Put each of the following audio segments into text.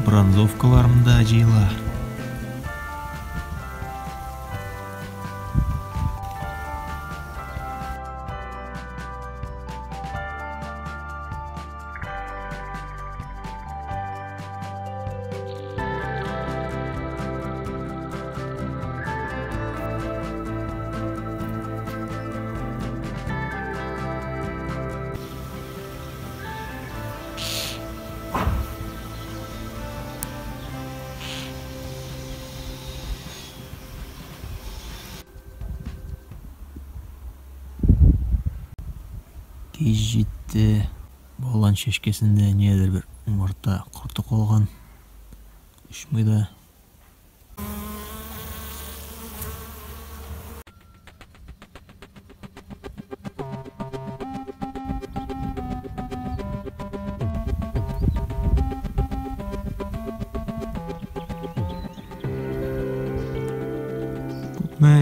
Бронзовкаларым да жыйыла. Кез жетті. Болған шешкесінде недер бір омыртқа құрты қолған. Үш мида.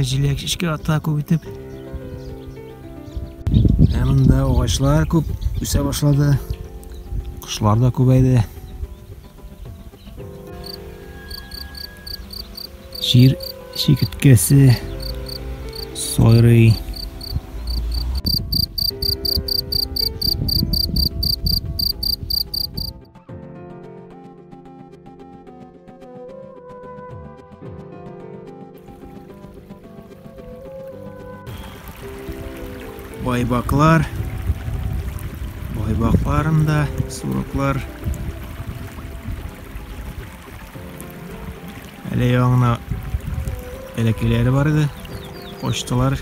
Жилек шешке ата көбейтіп. Мында оғашлар көп үсе башлады. Құшлар да көбейді. Жер шекіткесі сойрый. Байбаклар. Байбакларым да суруклар. Әле яңына әлекелері бар еді. Қоштылар.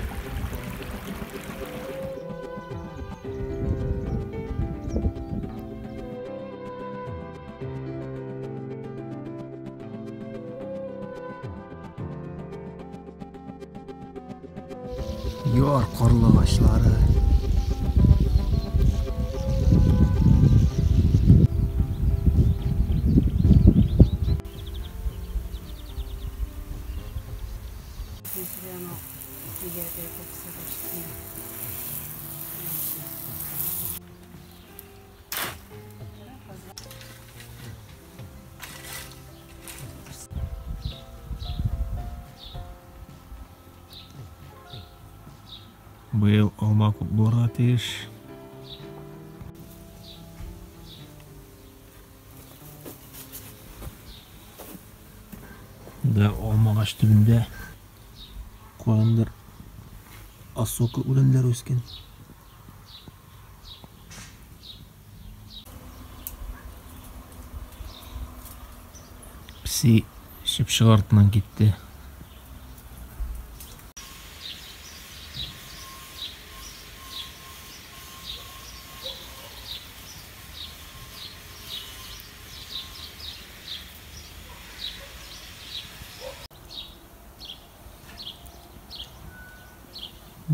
Yar karlı ağaçları. Быйыл алма көп болырға тиеш. Да алма ағаш түбінде қояндар асоқы өлеңдер өскен. Піси шыпшық артынан кетті.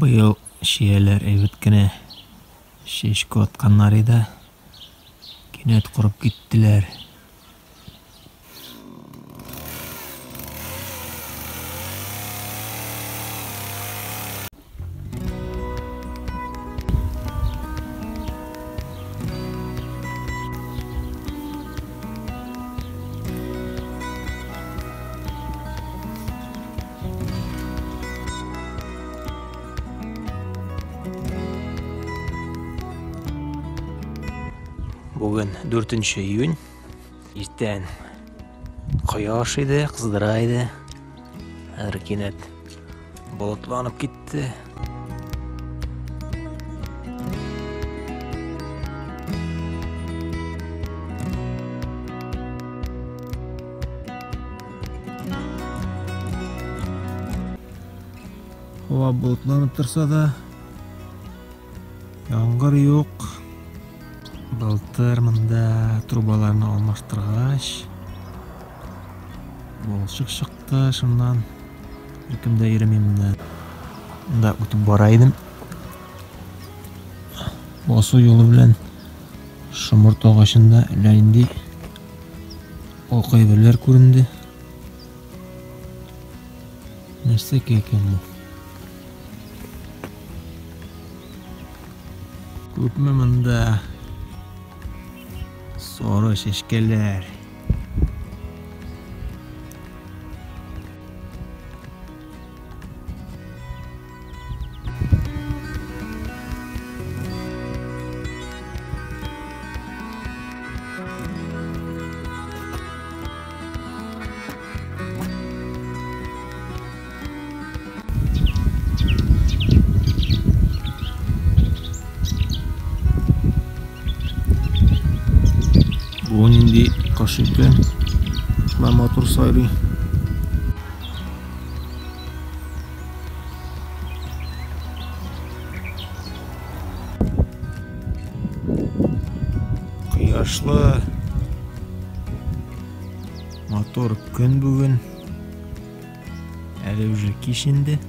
Быйыл шиелер әйбіткіне шешкі атқанлар еді. Кенет құрып кеттілер. Bugün 4 июнь. Иртен кояш еді, қыздырайды. Әр кенет болытланып кетті. Hava болытланып тұрса да, яңғыр жоқ. Былтыр мында трубаларны алмаштырғаш, болшық шықты, шымнан үркімді еремемді. Мында өтіп барайдым. Осы жолы білен шымырт ағашында ләйінде оқайбірлер көрінді. Нәрсе екен бұл? Көпме мында соры шешкелер. кош екен. Мотор сайрый. Кыяшлы. Мотор күн бүгін. Әлі уже кешінде.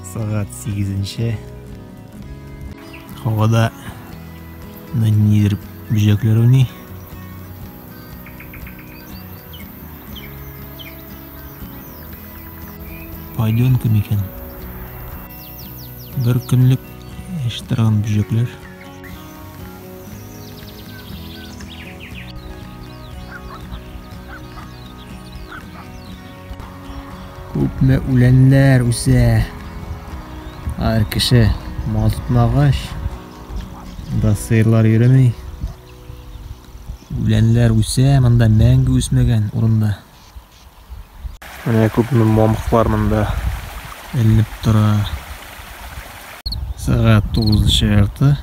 Сағат 8-ші. Havada nedir böcekler oynuyor. Paydion kim ekan? Bir kunlik yaşatıran böcekler. Köpme ulenler üse. Her kişi mal tutmağaç. Da sıyırlar yürümey. Ulenler üse, mında мәңгі үсмеген урында. Міне көпме мамықлар мында ілініп тұра. Сағат 9 жарты.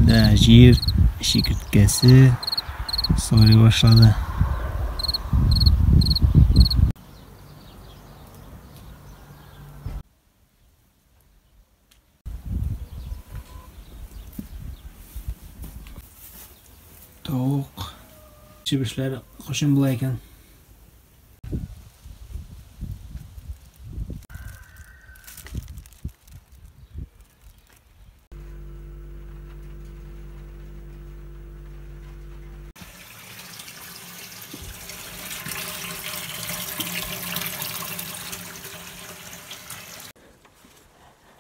Да жер шекірткесі сойрай башлады. Tavuk çibişleri koşun bulayken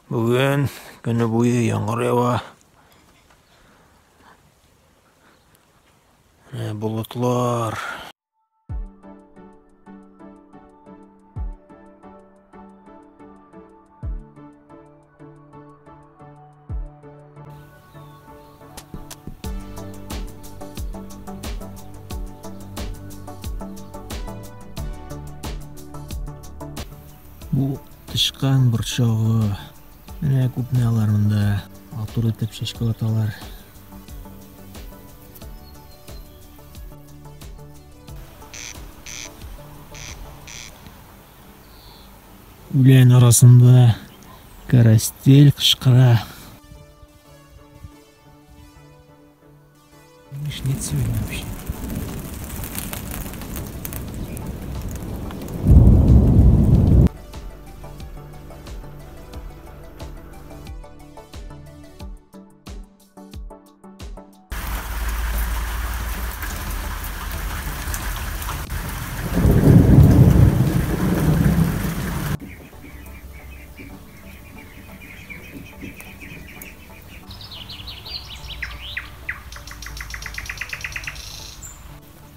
bugün günü boyu yağmur yağıyor. Bulutlar. Bu tışkan burçağı. Mine köpme alarmında atır etip şeşke atalar. Ulen arasında karastel kışkıra. Hiç net söylememiş.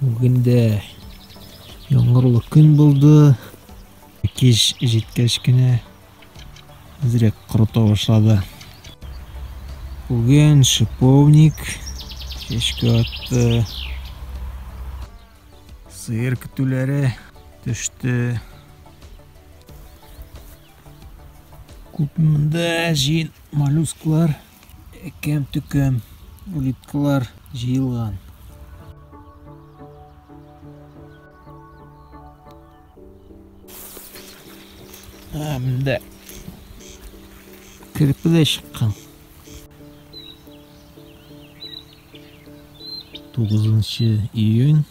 Bugün de yağmurlu gün buldu. Kеш жеткәчкенә зрек кырыта башлады. Bugün шиповник кешке атты. Сыер көтүләре төште. Күпмендә җин моллюсклар, кем-төкем улиткалар җыелган. Мында кирпидә чыккан. 9 июнь.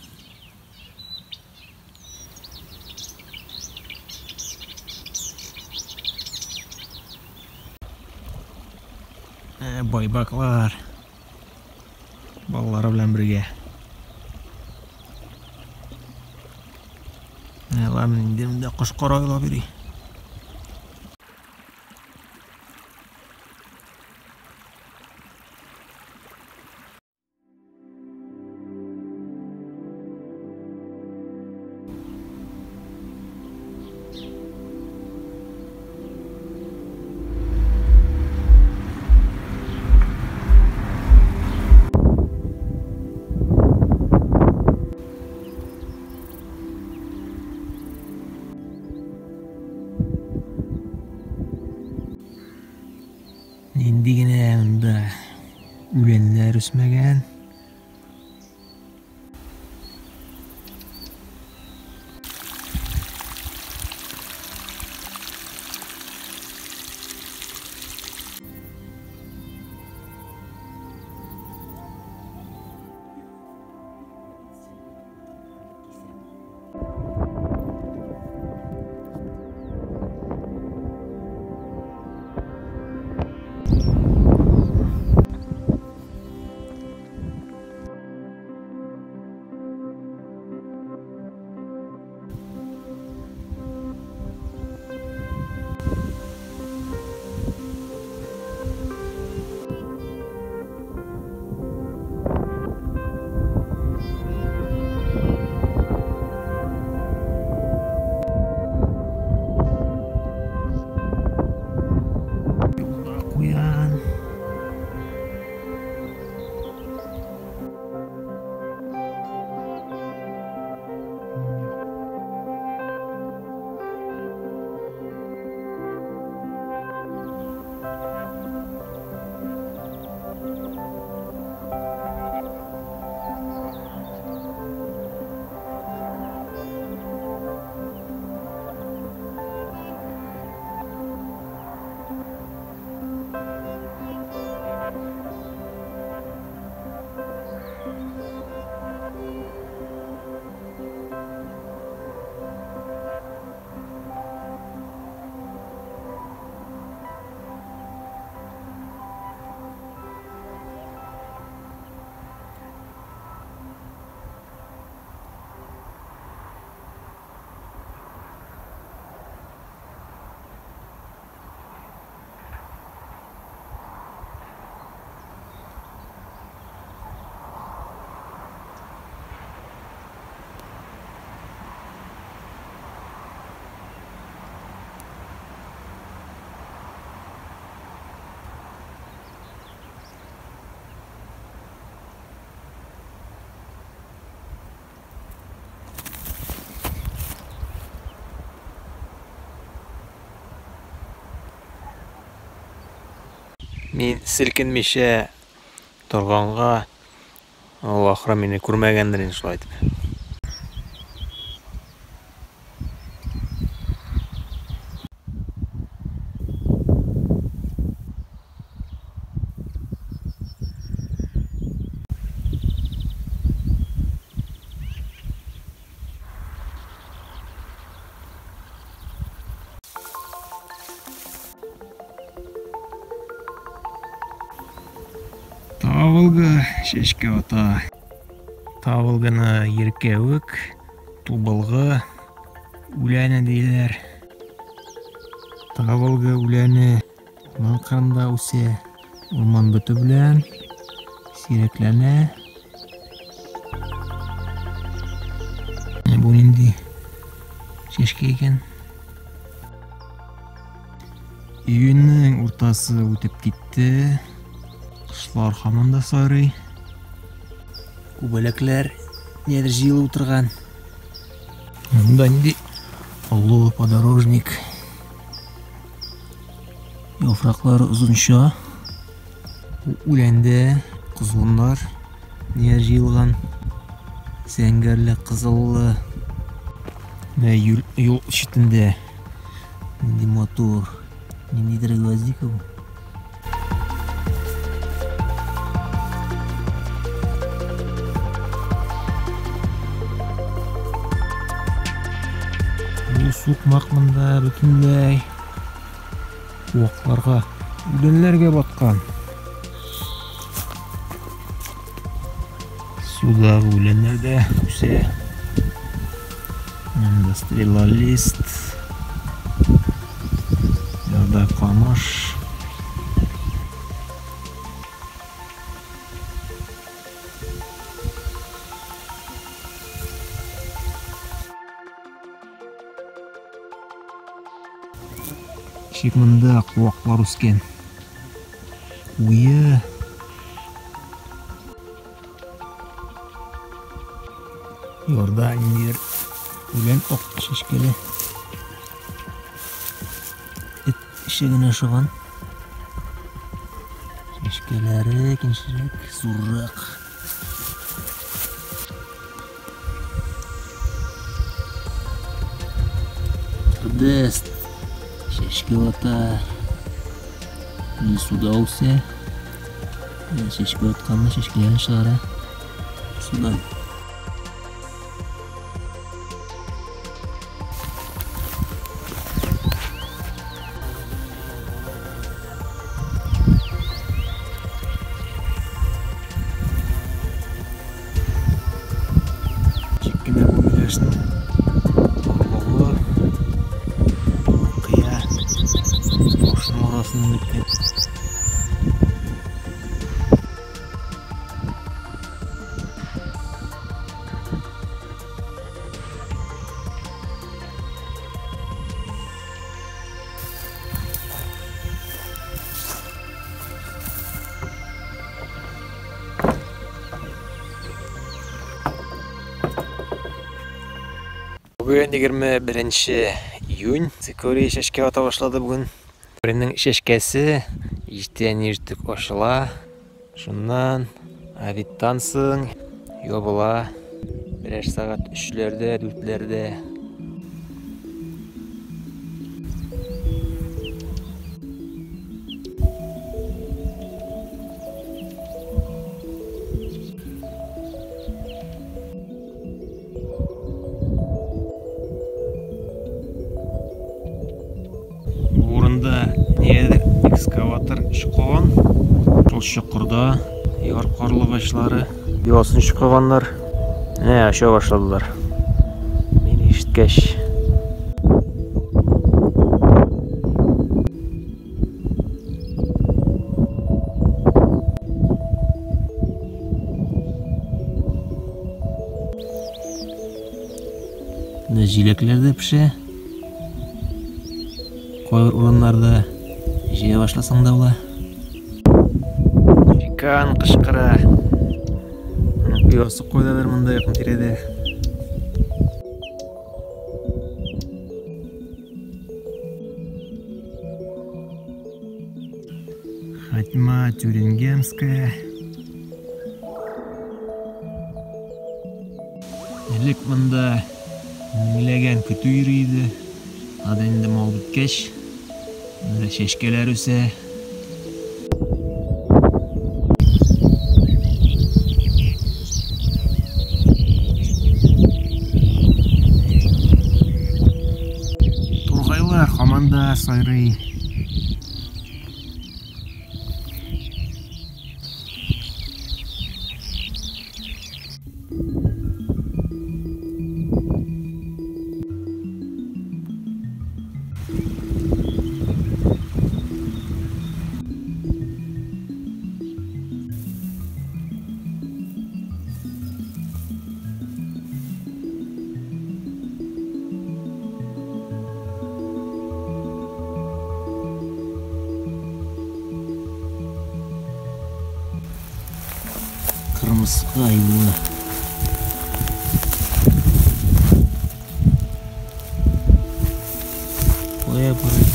Байбаклар балалары белән бергә. Алар инде монда кош карагыла бирә. Endigine yanında ülenler üsmegen. Мин селкенмичә торганга, ул ахры мине күрмәгәндер инде шулай итеп. Тавылгы шешке ата. Тавылгыны еркәвек, тубылгы үләне диләр. Тавылгы үләне урман кырында үсә. Урман бөтү белән сирәкләнә. Бу инде шешке икән. Июньнең уртасы үтеп китте. Кышлар һаман да сайрый. Күбәләкләр нидер җыелып утырган. Монда инде олы подорожник. Яфраклары озынча. Үләндә кызыллар нидер җыелган. Зәңгәрле, кызыллы. Юл читендә нинди мотор, ниндидер гвоздика бу. Сукмак монда бөтенләй куакларга, үләнләргә баткан. Судагы үләннәр дә үсә. Монда стрелалист. Ярда камыш. Шик монда куаклар үскән. Уе. Ярда ниндидер үлән ак шешкәле. Эт ишегенә ошаган. Шешкәләре кенчерәк, зуррак. Кырдыст. Шешке ата. Мин суда үсә. Шешке атканны шешкәләрен чыгара. Судан. Чиккенә бүлешне. Барлыгы. Кыя. Башның арасынан үткән. Бүген 21 июнь. Цикорий шешке ата башлады бүген. Цикорийның шешкәсе иртән-иртүк ачыла. Шуннан обедтан соң ябыла. Берәр сагать 3ләрдә, 4ләрдә. Урында нидер экскаватор чыккан. Шул чокырда яр карлыгачлары ясын чыкканнар. Аша башладылар. Мин ишеткәч. Җиләкләр дә пешә. Кайбер урыннарда җыя башласаң да була. Икан кычкыра. Ясы койдалар монда якын тирәдә. Тюрьма Тюрингенская. Элек мында миңлеген күтү йөрийди. Ада инде мал биткәч, шешкеләр үсә. Тургайлар һаманда сайрый. Кырмыска юлы. Коя барып.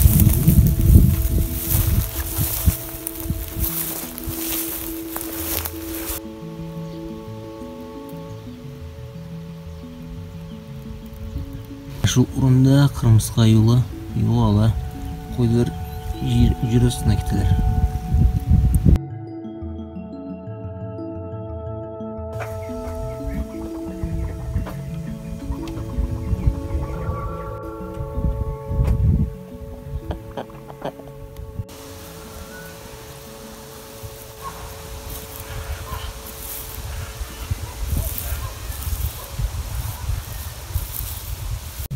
Şu urunda Kırmızı yolu ala koydular yer üstüne gittiler.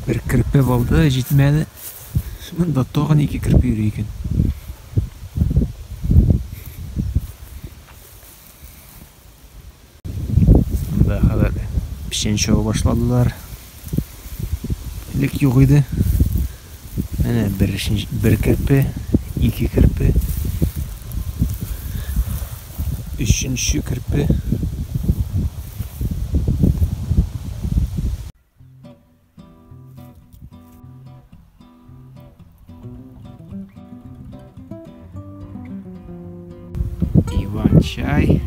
Bir kirpi buldu, жетмәде. Мында тагын 2 kirpi йөри икән. Мында хәзер печән чабу башладылар. Элек юк иде. Менә бер kirpi, 2 kirpi. 3-нче kirpi. Иван-чай.